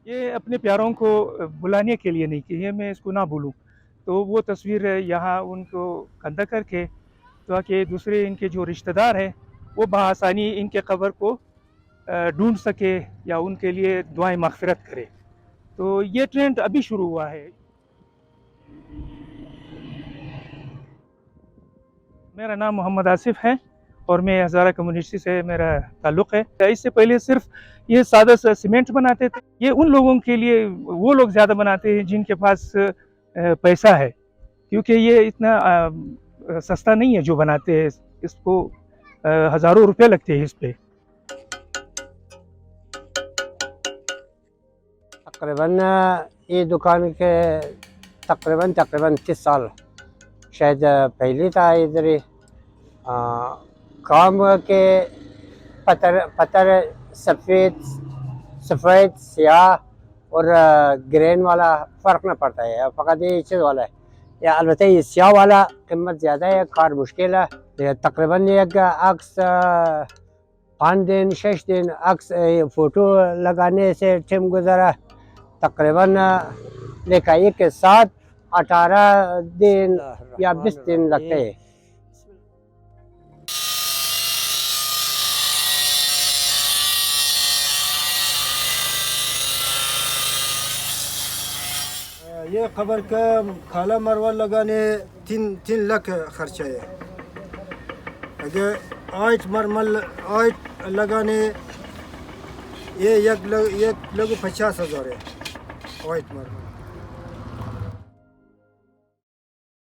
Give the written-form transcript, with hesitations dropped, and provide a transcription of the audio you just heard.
ये अपने प्यारों को बुलाने के लिए नहीं कि ये मैं इसको ना भूलूं, तो वो तस्वीर यहाँ उनको कंधा करके ताकि दूसरे इनके जो रिश्तेदार हैं वो बआसानी इनके कब्र को ढूंढ सके या उनके लिए दुआएं मगफिरत करे। तो ये ट्रेंड अभी शुरू हुआ है। मेरा नाम मोहम्मद आसिफ है और मैं हज़ारा कम्युनिटी से मेरा ताल्लुक़ है। इससे पहले सिर्फ ये सादा सा सीमेंट बनाते थे, ये उन लोगों के लिए वो लोग ज़्यादा बनाते हैं जिनके पास पैसा है, क्योंकि ये इतना सस्ता नहीं है जो बनाते हैं, इसको हज़ारों रुपए लगते हैं इस पे। तकरीबन ये दुकान के तकरीबन 30 साल शायद पहले था इधर ही। काम के पत्थर पत्थर सफ़ेद सफ़ेद स्याह और ग्रेन वाला फ़र्क ना पड़ता है, फ़कत ये चीज़ वाला है। या अलबत्ता ये स्याह वाला कीमत ज़्यादा है, कार मुश्किल है। ये तकरीबन एक अक्स 5 दिन 6 दिन अक्स फ़ोटो लगाने से टाइम गुजरा। तकरीबन लिखाई के साथ 18 दिन या 20 दिन लगते हैं। ये खबर का खाला मरवा लगाने 3 लाख खर्चा है। अगर 8 मरमल 8 लगाने ये एक लोग 50,000 है 8 मरमल।